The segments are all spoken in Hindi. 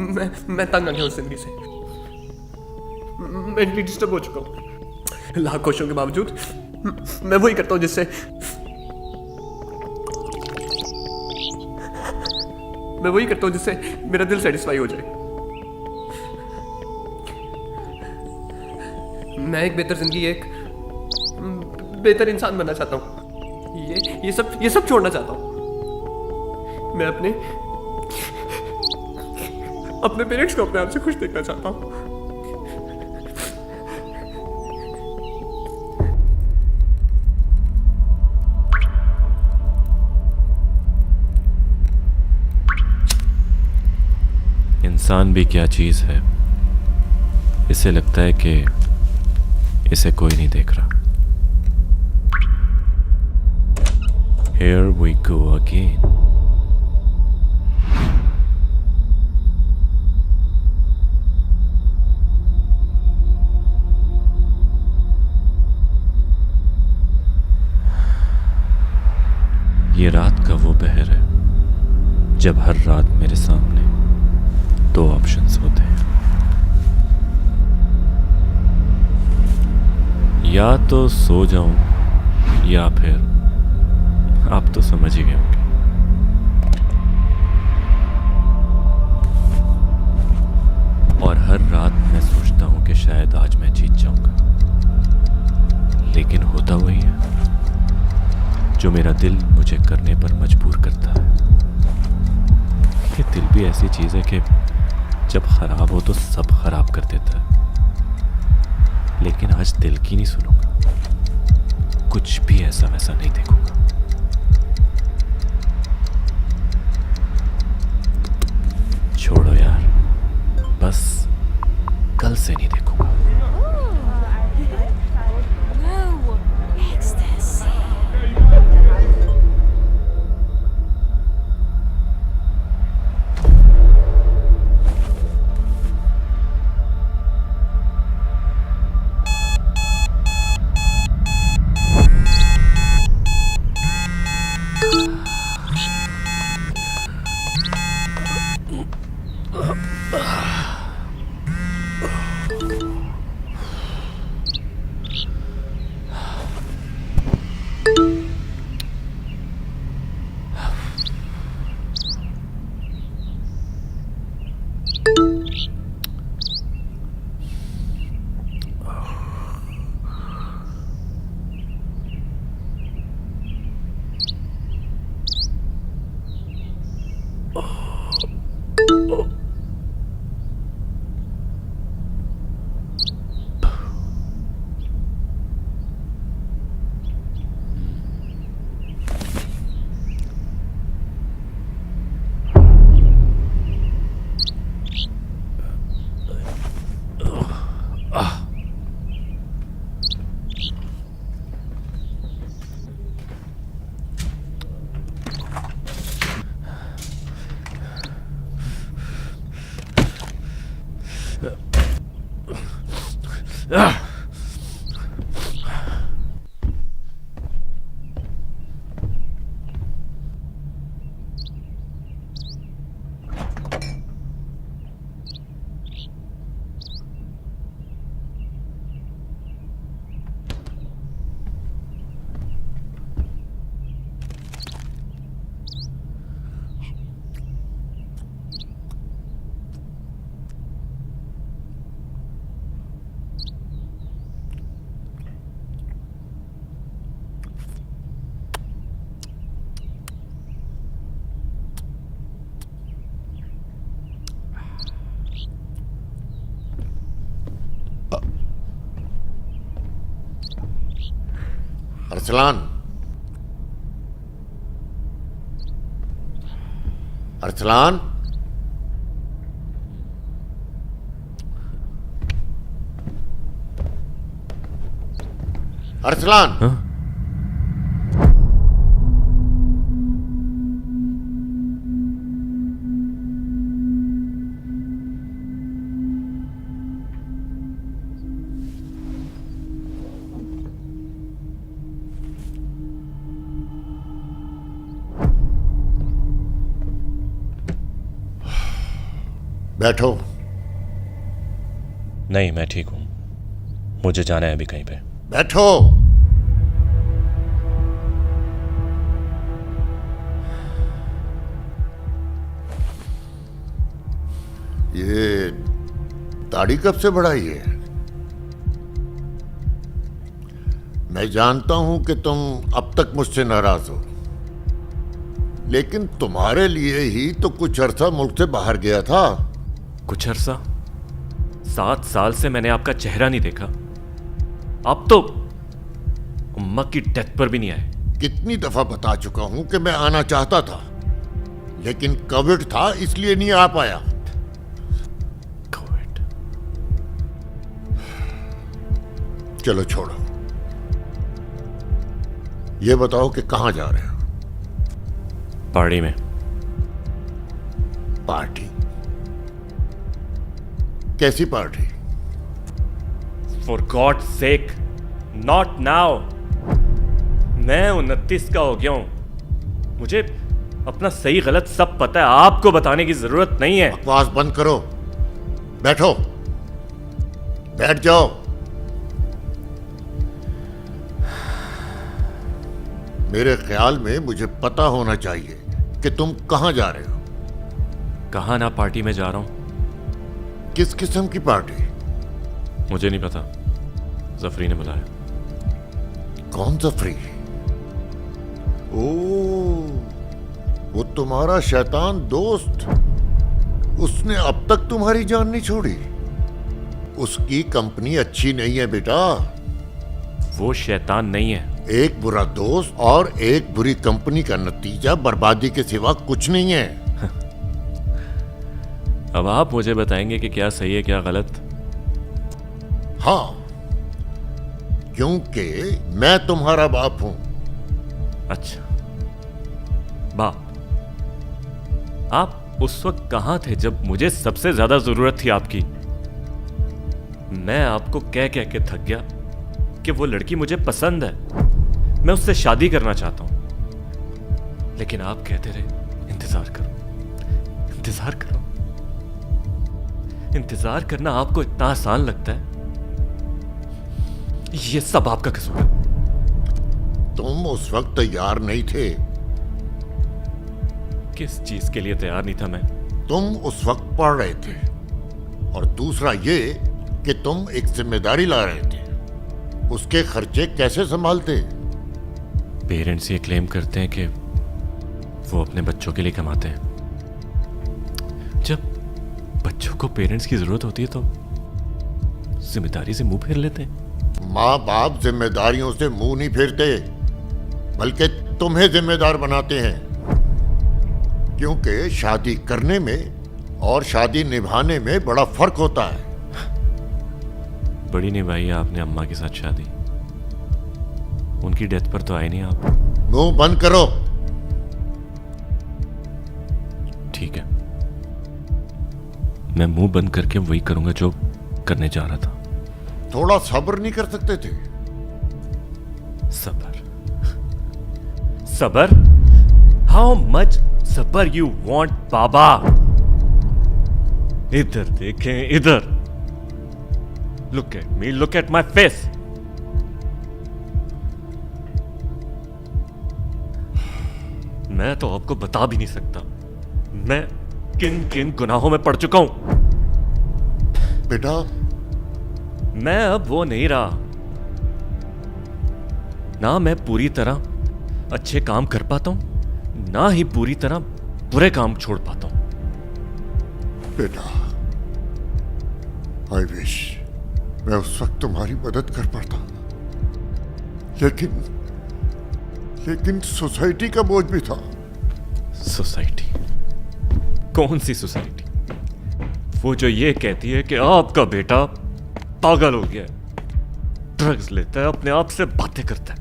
मैं तंग आ गया हूँ जिंदगी से। मेंटली डिस्टर्ब हो चुका हूँ। लाख कोशिशों के बावजूद मैं वही करता हूँ जिससे मेरा दिल सेटिस्फाई हो जाए। मैं एक बेहतर जिंदगी, एक बेहतर इंसान बनना चाहता हूँ। ये सब छोड़ना चाहता हूँ। मैं अपने पेरेंट्स को अपने आप से खुश देखना चाहता हूँ। इंसान भी क्या चीज़ है, इसे लगता है कि इसे कोई नहीं देख रहा। Here we go again. ये रात का वो पहर है जब हर रात मेरे सामने दो ऑप्शंस होते हैं, या तो सो जाऊं या फिर आप तो समझ ही गए होंगे। और हर रात मैं सोचता हूं कि शायद आज मैं जीत जाऊंगा, लेकिन होता वही है जो मेरा दिल मुझे करने पर मजबूर करता है। ये दिल भी ऐसी चीज है कि जब खराब हो तो सब खराब कर देता है, लेकिन आज दिल की नहीं सुनूंगा, कुछ भी ऐसा वैसा नहीं देखूंगा। छोड़ो यार, बस कल से नहीं देखूंगा। अरसलान, अरसलान, अरसलान। हाँ? बैठो। नहीं, मैं ठीक हूं। मुझे जाना है अभी कहीं पे। बैठो। ये दाढ़ी कब से बढ़ाई है? मैं जानता हूं कि तुम अब तक मुझसे नाराज हो, लेकिन तुम्हारे लिए ही तो कुछ अरसा मुल्क से बाहर गया था। कुछ अरसा? 7 साल से मैंने आपका चेहरा नहीं देखा। आप तो अम्मा की डेथ पर भी नहीं आए। कितनी दफा बता चुका हूं कि मैं आना चाहता था, लेकिन कोविड था इसलिए नहीं आ पाया। कोविड? चलो छोड़ो, ये बताओ कि कहां जा रहे हो? पार्टी में। पार्टी? कैसी party? For God sake, not now. मैं 29 का हो गया हूं। मुझे अपना सही गलत सब पता है। आपको बताने की जरूरत नहीं है। बकवास बंद करो। बैठो। बैठ जाओ। मेरे ख्याल में मुझे पता होना चाहिए कि तुम कहां जा रहे हो। कहां ना पार्टी में जा रहा हूं। किस किस्म की पार्टी? मुझे नहीं पता, जफरी ने बुलाया। कौन जफरी? ओ, वो तुम्हारा शैतान दोस्त। उसने अब तक तुम्हारी जान नहीं छोड़ी। उसकी कंपनी अच्छी नहीं है बेटा। वो शैतान नहीं है। एक बुरा दोस्त और एक बुरी कंपनी का नतीजा बर्बादी के सिवा कुछ नहीं है। अब आप मुझे बताएंगे कि क्या सही है क्या गलत। हाँ, क्योंकि मैं तुम्हारा बाप हूं। अच्छा, बाप। आप उस वक्त कहां थे जब मुझे सबसे ज्यादा जरूरत थी आपकी? मैं आपको कह कह के थक गया कि वो लड़की मुझे पसंद है, मैं उससे शादी करना चाहता हूं। लेकिन आप कहते रहे इंतजार करो, इंतजार करो। इंतजार करना आपको इतना आसान लगता है? ये सब आपका कसूर है। तुम उस वक्त तैयार नहीं थे। किस चीज के लिए तैयार नहीं था मैं? तुम उस वक्त पढ़ रहे थे, और दूसरा ये कि तुम एक जिम्मेदारी ला रहे थे। उसके खर्चे कैसे संभालते? पेरेंट्स ये क्लेम करते हैं कि वो अपने बच्चों के लिए कमाते हैं। जब बच्चों को पेरेंट्स की जरूरत होती है तो जिम्मेदारी से मुंह फेर लेते हैं। माँ बाप जिम्मेदारियों से मुंह नहीं फेरते, बल्कि तुम्हें जिम्मेदार बनाते हैं। क्योंकि शादी करने में और शादी निभाने में बड़ा फर्क होता है। बड़ी निभाई है आपने अम्मा के साथ शादी। उनकी डेथ पर तो आए नहीं आप। मुंह बंद करो। ठीक है, मैं मुंह बंद करके वही करूंगा जो करने जा रहा था। थोड़ा सब्र नहीं कर सकते थे? सबर? सबर? हाउ मच सबर यू वांट बाबा? इधर देखें, इधर। Look at me, look at my face. मैं तो आपको बता भी नहीं सकता मैं किन किन गुनाहों में पड़ चुका हूं। बेटा, मैं अब वो नहीं रहा। ना मैं पूरी तरह अच्छे काम कर पाता हूं, ना ही पूरी तरह बुरे काम छोड़ पाता हूं। बेटा, आई विश मैं उस वक्त तुम्हारी मदद कर पाता, लेकिन सोसाइटी का बोझ भी था। सोसाइटी? कौन सी सोसाइटी? वो जो ये कहती है कि आपका बेटा पागल हो गया है, ड्रग्स लेता है, अपने आप से बातें करता है।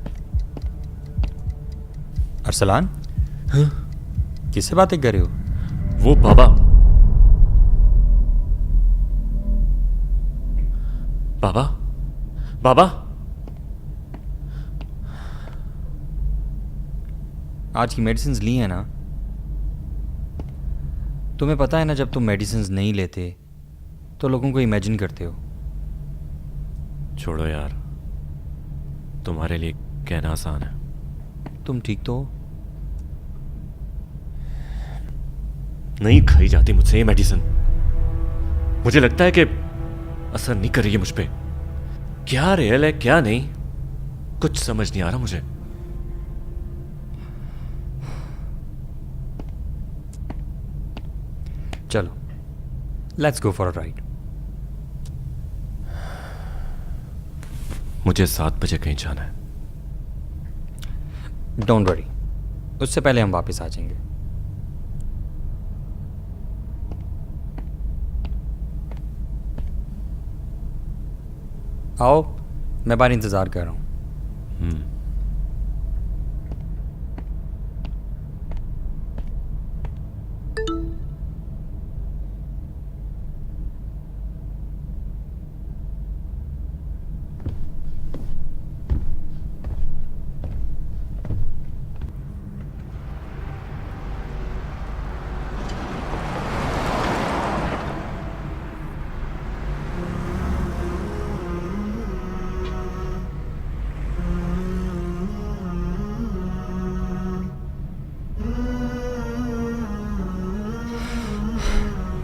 अरसलान, किससे बातें कर रहे हो? वो बाबा। बाबा, बाबा, आज की मेडिसिन ली है ना? तुम्हें पता है ना, जब तुम मेडिसिन नहीं लेते तो लोगों को इमेजिन करते हो। छोड़ो यार, तुम्हारे लिए कहना आसान है। तुम ठीक तो हो? नहीं खाई जाती मुझसे ये मेडिसिन। मुझे लगता है कि असर नहीं कर रही है मुझ पे। क्या रियल है क्या नहीं, कुछ समझ नहीं आ रहा मुझे। चलो, let's go for a ride. मुझे 7 बजे कहीं जाना है। डोंट वरी, उससे पहले हम वापस आ जाएंगे। आओ, मैं बाहर इंतज़ार कर रहा हूँ।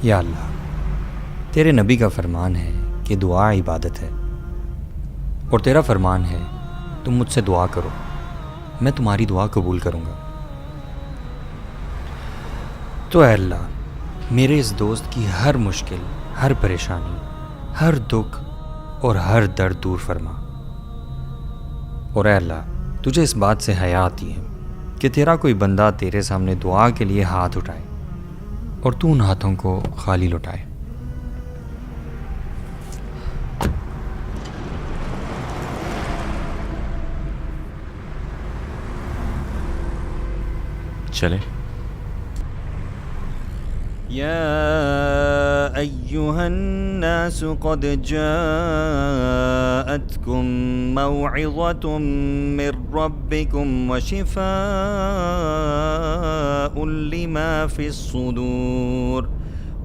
या अल्लाह, तेरे नबी का फरमान है कि दुआ इबादत है, और तेरा फरमान है तुम मुझसे दुआ करो, मैं तुम्हारी दुआ कबूल करूँगा। तो ऐ अल्लाह, मेरे इस दोस्त की हर मुश्किल, हर परेशानी, हर दुख और हर दर्द दूर फरमा। और ऐ अल्लाह, तुझे इस बात से हया आती है कि तेरा कोई बंदा तेरे सामने दुआ के लिए हाथ उठाए और तू उन हाथों को खाली लौटाए। चले। या अय्युहन्नास क़द जाअतकुम मौइज़तुम मिर रब्बिकुम व शिफ़ाउन लिमा फ़िस्सुदूर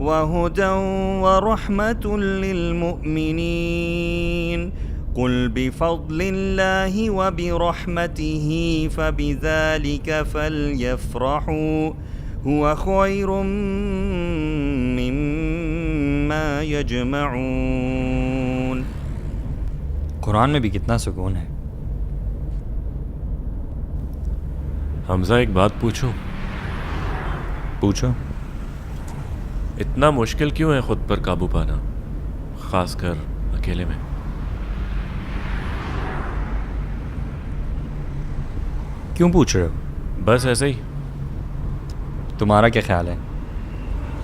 व हुदन व रहमतुन लिलमुमिनीन क़ुल बिफ़ज़लिल्लाहि व बिरहमतिही फ़बिज़ालिक फ़लयफ़रहू हुआ खैरुम मिम्मा यजमऊन। कुरान में भी कितना सुकून है। हमजा, एक बात पूछूं? पूछो। इतना मुश्किल क्यों है खुद पर काबू पाना, खासकर अकेले में? क्यों पूछ रहे हो? बस ऐसे ही। तुम्हारा क्या ख्याल है,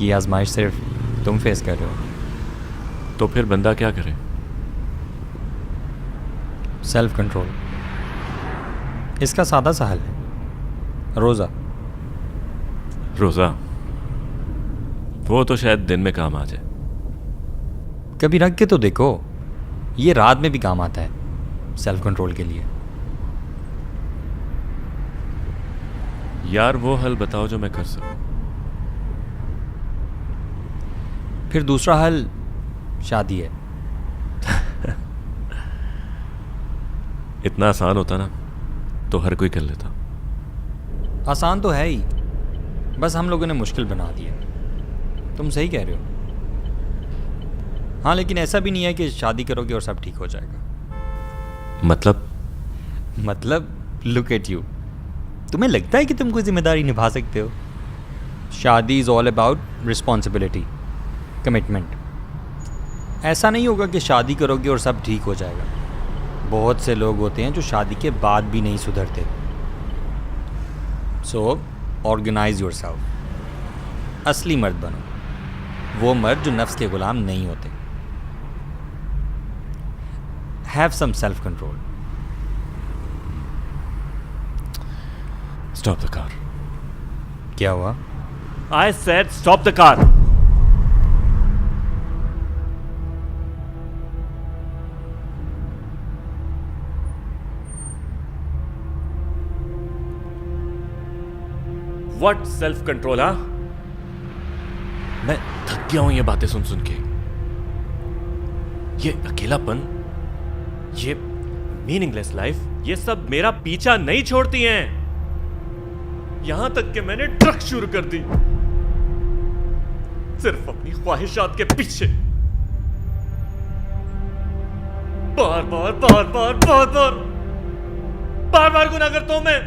ये आजमाइश सिर्फ तुम फेस कर रहे हो? तो फिर बंदा क्या करे? सेल्फ कंट्रोल, इसका सादा सा हल है, रोज़ा। रोज़ा? वो तो शायद दिन में काम आ जाए। कभी रख के तो देखो, ये रात में भी काम आता है सेल्फ कंट्रोल के लिए। यार वो हल बताओ जो मैं कर सकूं। फिर दूसरा हल शादी है। इतना आसान होता ना तो हर कोई कर लेता। आसान तो है ही, बस हम लोगों ने मुश्किल बना दिया। तुम सही कह रहे हो। हाँ, लेकिन ऐसा भी नहीं है कि शादी करोगे और सब ठीक हो जाएगा। मतलब लुक एट यू, तुम्हें लगता है कि तुम कोई जिम्मेदारी निभा सकते हो? शादी is all about responsibility, commitment. ऐसा नहीं होगा कि शादी करोगे और सब ठीक हो जाएगा। बहुत से लोग होते हैं जो शादी के बाद भी नहीं सुधरते। सो ऑर्गेनाइज योरसेल्फ, असली मर्द बनो, वो मर्द जो नफ्स के गुलाम नहीं होते। Have some self control. Stop the car. क्या हुआ? I said stop the car. What self control, huh? मैं थक गया हूं ये बातें सुन सुन के। ये अकेलापन, ये मीनिंगलेस लाइफ, ये सब मेरा पीछा नहीं छोड़ती हैं। यहां तक कि मैंने ट्रक शुरू कर दी सिर्फ अपनी ख्वाहिशात के पीछे। बार बार बार बार बार बार बार बार गुनाह करता हूं मैं,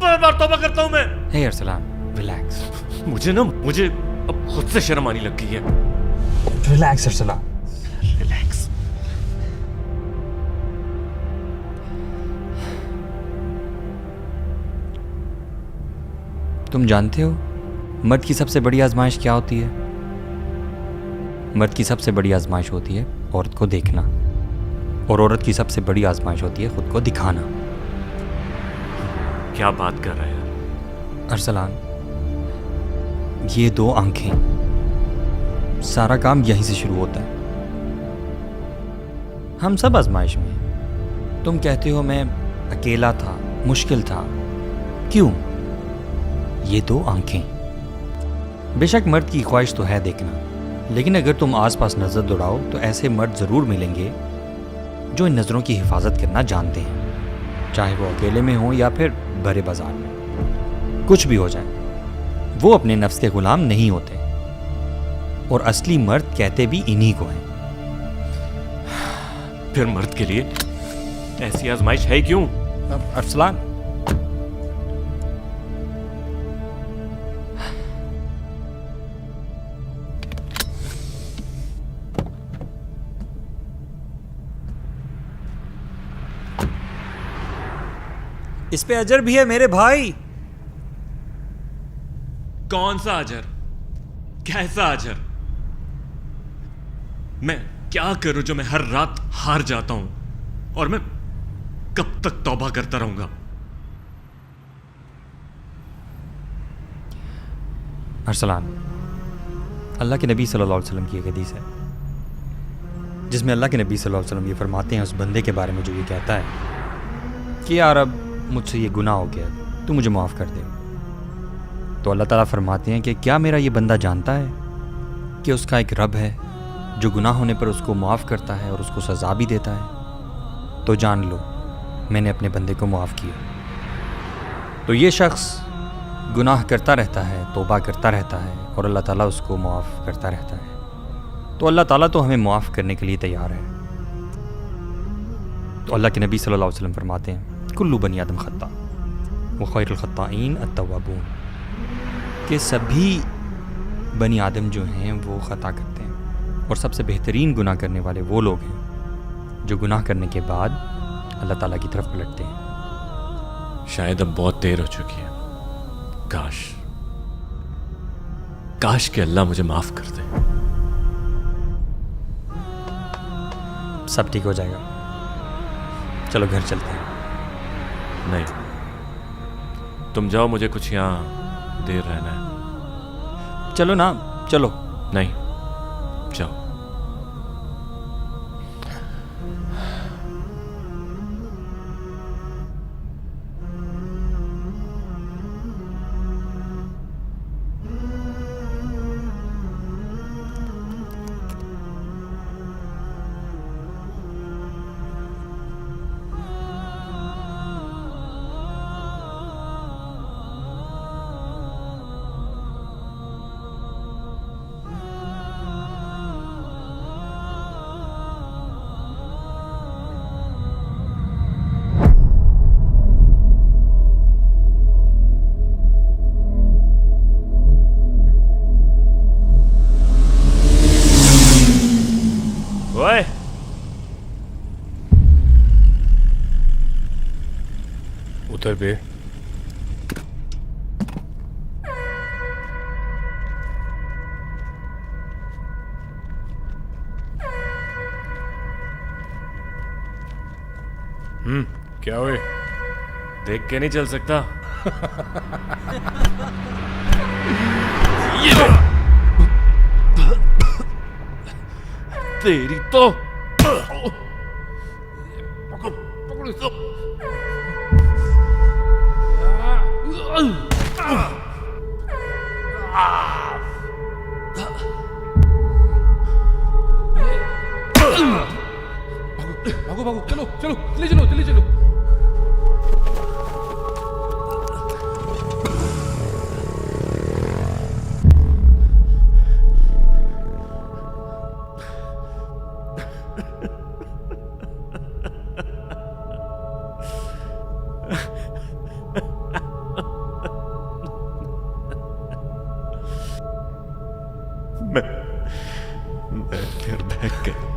बार बार तौबा करता हूं मैं। हे अरसलान, रिलैक्स मुझे अब खुद से शर्म आने लग गई है। रिलैक्स अरसलान। रिलैक्स। तुम जानते हो मर्द की सबसे बड़ी आजमाइश क्या होती है? मर्द की सबसे बड़ी आजमाइश होती है औरत को देखना, और औरत की सबसे बड़ी आजमाइश होती है खुद को दिखाना। क्या बात कर रहा है यार? अरसलान, ये दो आंखें, सारा काम यहीं से शुरू होता है। हम सब आजमाइश में हैं। तुम कहते हो मैं अकेला था, मुश्किल था, क्यों? ये दो आंखें। बेशक मर्द की ख्वाहिश तो है देखना, लेकिन अगर तुम आसपास नज़र दौड़ाओ तो ऐसे मर्द ज़रूर मिलेंगे जो इन नज़रों की हिफाजत करना जानते हैं, चाहे वो अकेले में हो या फिर बड़े बाजार में। कुछ भी हो जाए, वो अपने नफ्स के गुलाम नहीं होते, और असली मर्द कहते भी इन्हीं को हैं। फिर मर्द के लिए ऐसी आजमाइश है क्यों? अरसलान, इस पे अजर भी है मेरे भाई। कौन सा अजर? कैसा अजर? मैं क्या करूं जो मैं हर रात हार जाता हूं, और मैं कब तक तौबा करता रहूंगा? अरसलान, अल्लाह के नबी सल्लल्लाहु अलैहि वसल्लम की एक हदीस है जिसमें अल्लाह के नबी सल्लल्लाहु अलैहि वसल्लम ये फरमाते हैं उस बंदे के बारे में जो ये कहता है कि यार अब मुझसे ये गुनाह हो गया, तू मुझे माफ़ कर दे। तो अल्लाह ताला फरमाते हैं कि क्या मेरा ये बंदा जानता है कि उसका एक रब है जो गुनाह होने पर उसको माफ़ करता है और उसको सज़ा भी देता है? तो जान लो मैंने अपने बंदे को माफ़ किया। तो ये शख्स गुनाह करता रहता है, तौबा करता रहता है, और अल्लाह ताला उसको माफ़ करता रहता है। तो अल्लाह ताला तो हमें माफ़ करने के लिए तैयार है। तो अल्लाह के नबी सल्लल्लाहु अलैहि वसल्लम फरमाते हैं कुल्लु बनी आदम खत्ता व खैरुल खत्ताईन अत्तवाबून, कि सभी बनी आदम जो हैं वो ख़ता करते हैं, और सबसे बेहतरीन गुनाह करने वाले वो लोग हैं जो गुनाह करने के बाद अल्लाह ताला की तरफ पलटते हैं। शायद अब बहुत देर हो चुकी है। काश कि अल्लाह मुझे माफ कर दे। सब ठीक हो जाएगा, चलो घर चलते हैं। नहीं, तुम जाओ, मुझे कुछ यहाँ देर रहना है। चलो ना, चलो। नहीं, जाओ। ओए, उतर बे। क्या हुए? देख के नहीं चल सकता। तेरी तो भागो भागो, चलो चलो, जल्दी चलो जल्दी चलो। मैं फिर बहक गया।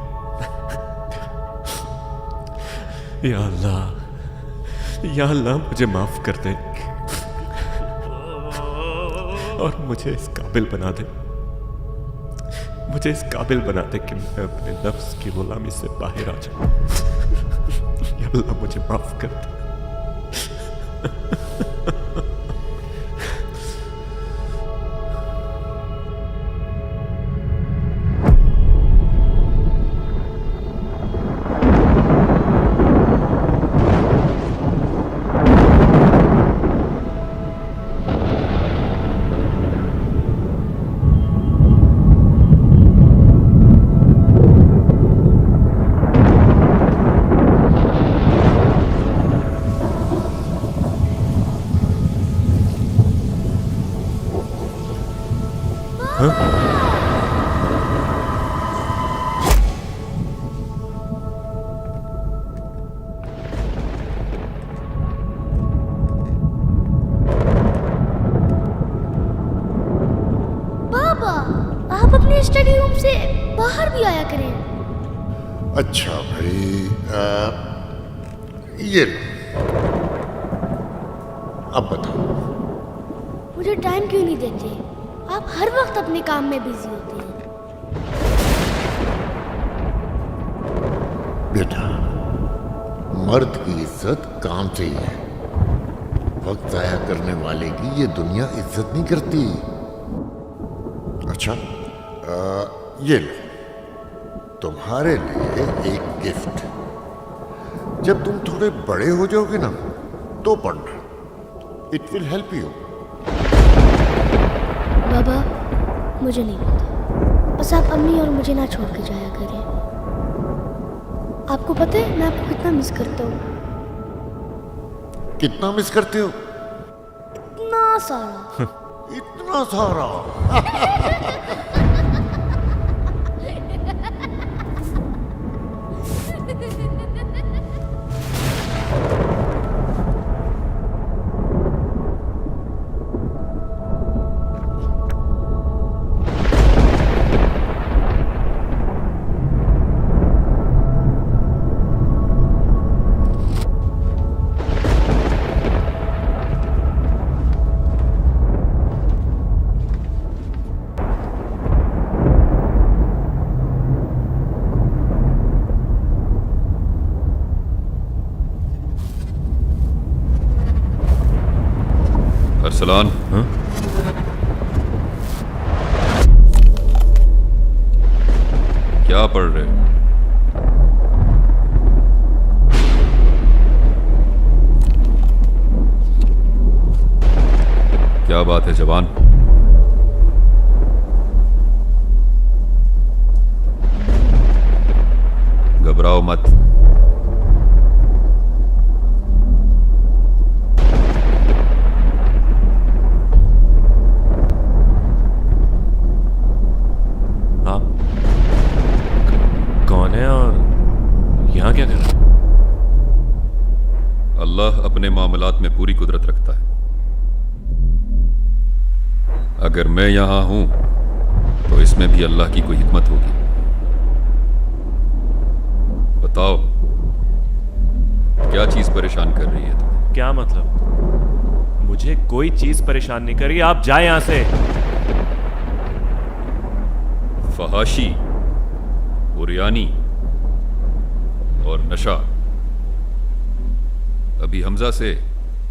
या अल्लाह मुझे माफ कर दे और मुझे इस काबिल बना दे, मुझे इस काबिल बना दे कि मैं अपने नफ्स की गुलामी से बाहर आ जाऊं। या अल्लाह मुझे माफ कर दे। पापा, आप अपने स्टडी रूम से बाहर भी आया करें। अच्छा भाई, ये लो। अब बताओ, मुझे टाइम क्यों नहीं देते? आप हर वक्त अपने काम में बिजी होते हैं। बेटा, मर्द की इज्जत काम से ही है। वक्त जाया करने वाले की ये दुनिया इज्जत नहीं करती। अच्छा, ये लो, तुम्हारे लिए एक गिफ्ट। जब तुम थोड़े बड़े हो जाओगे ना तो पढ़ना। It will help you. बाबा, मुझे नहीं पता, बस आप अम्मी और मुझे ना छोड़ के जाया करें। आपको पता है मैं आपको कितना मिस करता हूँ? कितना मिस करते हो? इतना सारा। इतना सारा? अरसलान, क्या पढ़ रहे हो? क्या बात है जवान? घबराओ मत। कौन है और यहाँ क्या कर रहा है? अल्लाह अपने मामलात में पूरी कुदरत रखता है। अगर मैं यहां हूं तो इसमें भी अल्लाह की कोई हिकमत होगी। बताओ, क्या चीज परेशान कर रही है तुम्हें? क्या मतलब? मुझे कोई चीज परेशान नहीं कर रही। आप जाए यहां से। फहाशी, उरियानी और नशा। अभी हमजा से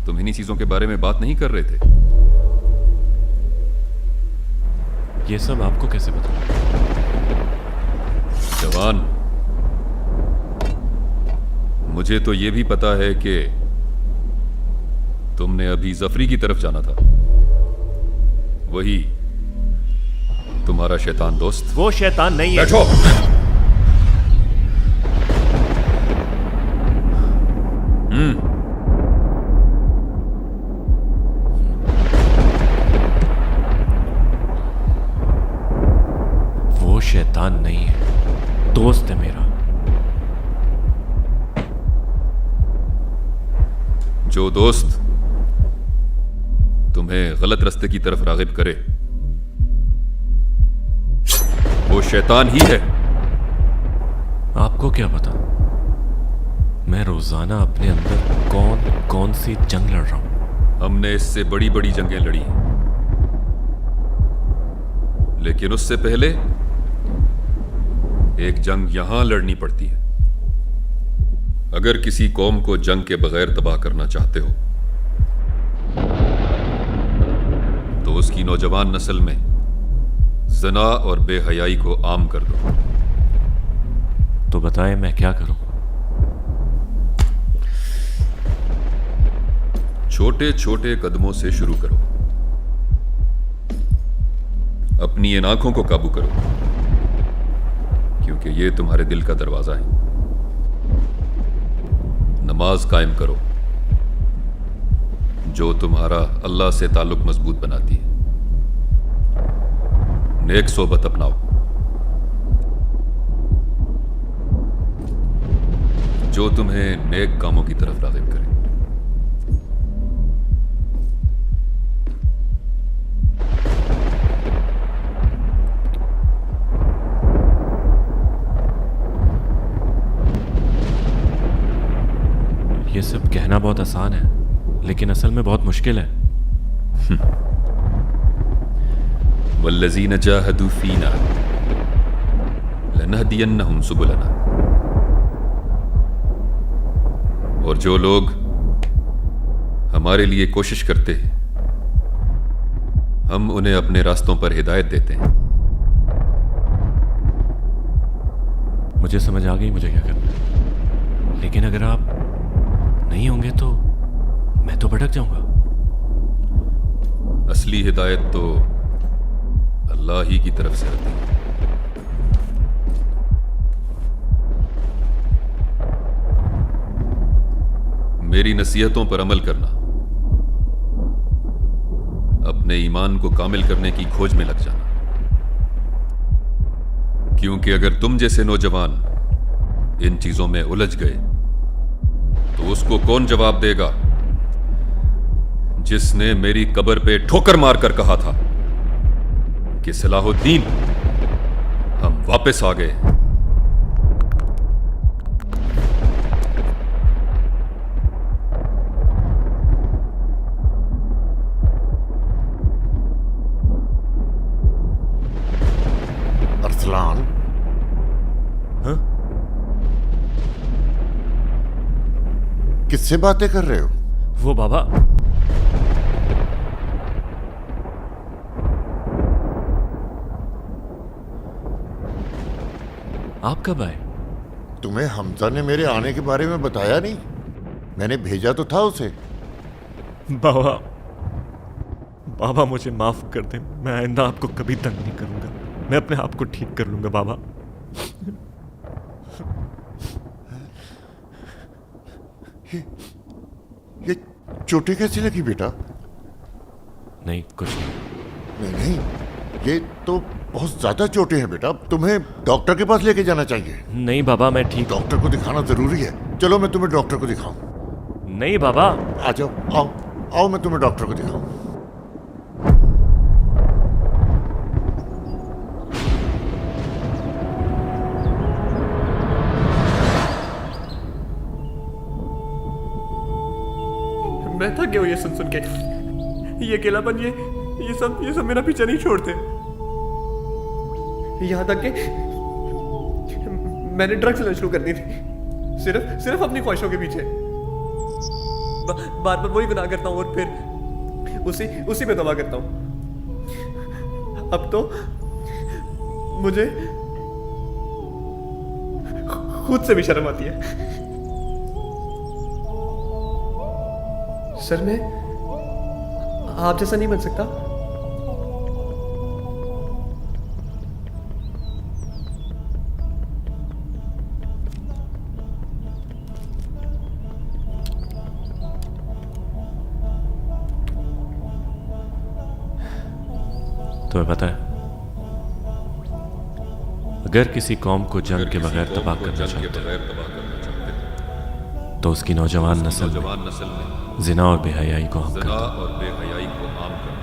तुम इन्हीं चीजों के बारे में बात नहीं कर रहे थे? ये सब आपको कैसे पता? जवान, मुझे तो यह भी पता है कि तुमने अभी जफरी की तरफ जाना था। वही तुम्हारा शैतान दोस्त। वो शैतान नहीं है। बैठो। जो दोस्त तुम्हें गलत रास्ते की तरफ रागिब करे वो शैतान ही है। आपको क्या पता मैं रोजाना अपने अंदर कौन कौन सी जंग लड़ रहा हूं। हमने इससे बड़ी बड़ी जंगें लड़ी हैं, लेकिन उससे पहले एक जंग यहां लड़नी पड़ती है। अगर किसी कौम को जंग के बगैर तबाह करना चाहते हो तो उसकी नौजवान नस्ल में ज़ना और बेहयाई को आम कर दो। तो बताएं मैं क्या करूं? छोटे छोटे कदमों से शुरू करो। अपनी इन आंखों को काबू करो, क्योंकि ये तुम्हारे दिल का दरवाजा है। नमाज कायम करो जो तुम्हारा अल्लाह से ताल्लुक मजबूत बनाती है। नेक सोबत अपनाओ, जो तुम्हें नेक कामों की तरफ राग़िब करे। ये सब कहना बहुत आसान है, लेकिन असल में बहुत मुश्किल है। वल्लज़ीन जाहदू फीना लनहदियन्नहुम सुबुलना। और जो लोग हमारे लिए कोशिश करते हैं हम उन्हें अपने रास्तों पर हिदायत देते हैं। मुझे समझ आ गई मुझे क्या करना है, लेकिन अगर आप नहीं होंगे तो मैं तो भटक जाऊंगा। असली हिदायत तो अल्लाह ही की तरफ से आती है। मेरी नसीहतों पर अमल करना, अपने ईमान को कामिल करने की खोज में लग जाना। क्योंकि अगर तुम जैसे नौजवान इन चीजों में उलझ गए तो उसको कौन जवाब देगा जिसने मेरी कब्र पे ठोकर मारकर कहा था कि सलाहुद्दीन हम वापस आ गए। अरसलान, हाँ? किससे बातें कर रहे हो? वो बाबा। आप कब आए? तुम्हें हमजा ने मेरे आने के बारे में बताया नहीं? मैंने भेजा तो था उसे। बाबा, बाबा मुझे माफ कर दे, मैं आइंदा आपको कभी तंग नहीं करूंगा। मैं अपने आप को ठीक कर लूंगा बाबा। ये चोटें कैसी लगी बेटा? नहीं कुछ नहीं। नहीं, ये तो बहुत ज्यादा चोटें हैं बेटा। तुम्हें डॉक्टर के पास लेके जाना चाहिए। नहीं बाबा मैं ठीक। डॉक्टर को दिखाना जरूरी है। चलो मैं तुम्हें डॉक्टर को दिखाऊं। नहीं बाबा। आ जाओ, आओ आओ, मैं तुम्हें डॉक्टर को दिखाऊं। मैं थक गया हूं ये सुन के। ये अकेलापन, ये सब मेरा पीछा नहीं छोड़ते। यहां तक कि मैंने ड्रग्स लेना शुरू कर दी थी, सिर्फ अपनी ख्वाहिशों के पीछे। बार बार वही गुनाह करता हूं और फिर उसी में तबाह करता हूं। अब तो मुझे खुद से भी शर्म आती है। सर मैं आप जैसा नहीं बन सकता। तुम्हें पता है, अगर किसी कौम को जंग के बगैर तबाह करना चाहते तो उसकी नौजवान नस्ल नौजवान नस्ल में जिना और बेहयाई को आम कर ज़िना दो। और बेहयाई को आम कर